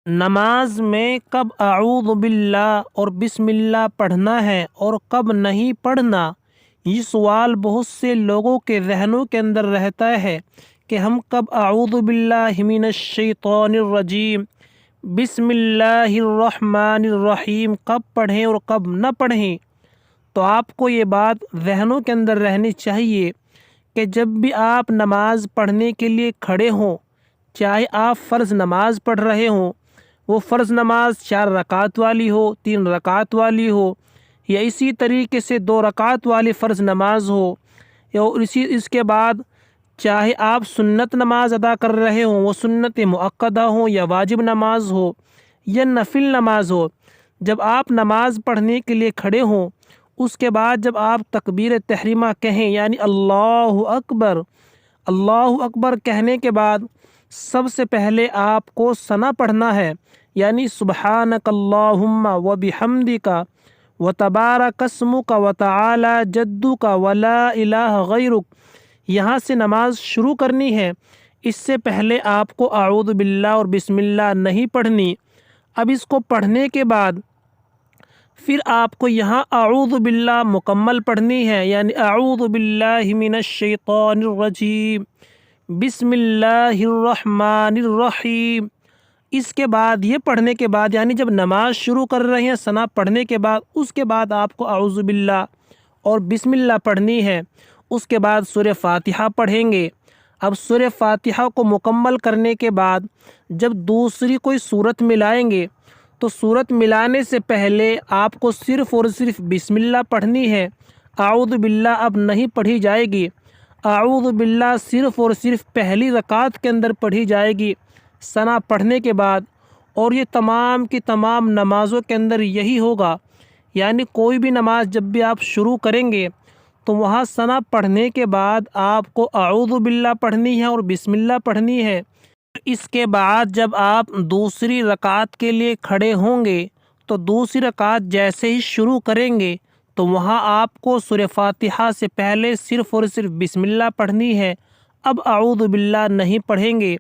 نماز میں کب اعوذ باللہ اور بسم اللہ پڑھنا ہے اور کب نہیں پڑھنا، یہ سوال بہت سے لوگوں کے ذہنوں کے اندر رہتا ہے کہ ہم کب اعوذ باللہ من الشیطان الرجیم بسم اللہ الرحمن الرحیم کب پڑھیں اور کب نہ پڑھیں۔ تو آپ کو یہ بات ذہنوں کے اندر رہنی چاہیے کہ جب بھی آپ نماز پڑھنے کے لیے کھڑے ہوں، چاہے آپ فرض نماز پڑھ رہے ہوں، وہ فرض نماز 4 رکعت والی ہو، 3 رکعت والی ہو، یا اسی طریقے سے 2 رکعت والی فرض نماز ہو، یا اس کے بعد چاہے آپ سنت نماز ادا کر رہے ہوں، وہ سنت مؤکدہ ہوں یا واجب نماز ہو یا نفل نماز ہو، جب آپ نماز پڑھنے کے لیے کھڑے ہوں، اس کے بعد جب آپ تکبیر تحریمہ کہیں یعنی اللہ اکبر، اللہ اکبر کہنے کے بعد سب سے پہلے آپ کو ثنا پڑھنا ہے، یعنی سبحانک اللہم و بحمدک و تبارک اسمک و تعالی جدک و لا الہ غیرک، یہاں سے نماز شروع کرنی ہے۔ اس سے پہلے آپ کو اعوذ باللہ اور بسم اللہ نہیں پڑھنی۔ اب اس کو پڑھنے کے بعد پھر آپ کو یہاں اعوذ باللہ مکمل پڑھنی ہے، یعنی اعوذ باللہ من الشیطان الرجیم بسم اللہ الرحمن الرحیم۔ اس کے بعد یہ پڑھنے کے بعد یعنی جب نماز شروع کر رہے ہیں ثنا پڑھنے کے بعد، اس کے بعد آپ کو اعوذ باللہ اور بسم اللہ پڑھنی ہے۔ اس کے بعد سورہ فاتحہ پڑھیں گے۔ اب سورہ فاتحہ کو مکمل کرنے کے بعد جب دوسری کوئی سورت ملائیں گے تو سورت ملانے سے پہلے آپ کو صرف اور صرف بسم اللہ پڑھنی ہے، اعوذ باللہ اب نہیں پڑھی جائے گی۔ اعوذ باللہ صرف اور صرف پہلی رکعت کے اندر پڑھی جائے گی ثنا پڑھنے کے بعد، اور یہ تمام کی تمام نمازوں کے اندر یہی ہوگا، یعنی کوئی بھی نماز جب بھی آپ شروع کریں گے تو وہاں ثنا پڑھنے کے بعد آپ کو اعوذ باللہ پڑھنی ہے اور بسم اللہ پڑھنی ہے۔ اس کے بعد جب آپ دوسری رکعت کے لیے کھڑے ہوں گے تو دوسری رکعت جیسے ہی شروع کریں گے تو وہاں آپ کو سورہ فاتحہ سے پہلے صرف اور صرف بسم اللہ پڑھنی ہے، اب اعوذ باللہ نہیں پڑھیں گے۔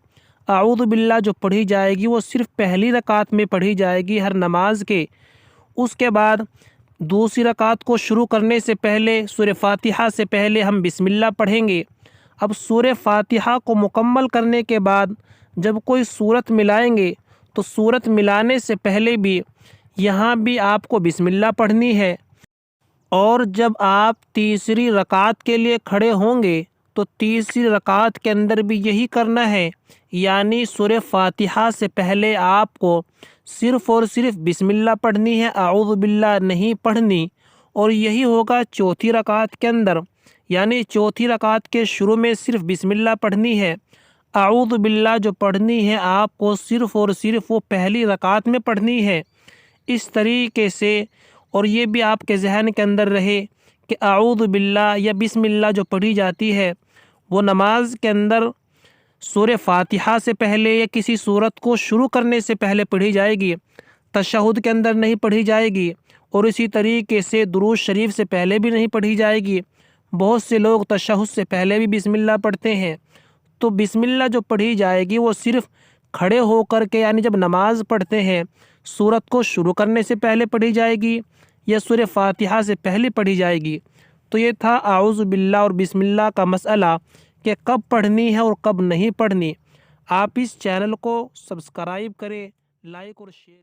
اعوذ باللہ جو پڑھی جائے گی وہ صرف پہلی رکعت میں پڑھی جائے گی ہر نماز کے۔ اس کے بعد دوسری رکعت کو شروع کرنے سے پہلے سورہ فاتحہ سے پہلے ہم بسم اللہ پڑھیں گے۔ اب سورہ فاتحہ کو مکمل کرنے کے بعد جب کوئی سورت ملائیں گے تو سورت ملانے سے پہلے بھی یہاں بھی آپ کو بسم اللہ پڑھنی ہے، اور جب آپ تیسری رکعت کے لیے کھڑے ہوں گے تو تیسری رکعت کے اندر بھی یہی کرنا ہے، یعنی سورہ فاتحہ سے پہلے آپ کو صرف اور صرف بسم اللہ پڑھنی ہے، اعوذ باللہ نہیں پڑھنی، اور یہی ہوگا چوتھی رکعت کے اندر، یعنی چوتھی رکعت کے شروع میں صرف بسم اللہ پڑھنی ہے، اعوذ باللہ جو پڑھنی ہے آپ کو صرف اور صرف وہ پہلی رکعت میں پڑھنی ہے۔ اس طریقے سے، اور یہ بھی آپ کے ذہن کے اندر رہے کہ اعوذ باللہ یا بسم اللہ جو پڑھی جاتی ہے وہ نماز کے اندر سورہ فاتحہ سے پہلے یا کسی سورت کو شروع کرنے سے پہلے پڑھی جائے گی، تشہد کے اندر نہیں پڑھی جائے گی، اور اسی طریقے سے درود شریف سے پہلے بھی نہیں پڑھی جائے گی۔ بہت سے لوگ تشہد سے پہلے بھی بسم اللہ پڑھتے ہیں، تو بسم اللہ جو پڑھی جائے گی وہ صرف کھڑے ہو کر کے، یعنی جب نماز پڑھتے ہیں سورت کو شروع کرنے سے پہلے پڑھی جائے گی یا سورہ فاتحہ سے پہلے پڑھی جائے گی۔ تو یہ تھا اعوذ باللہ اور بسم اللہ کا مسئلہ کہ کب پڑھنی ہے اور کب نہیں پڑھنی۔ آپ اس چینل کو سبسکرائب کریں، لائک اور شیئر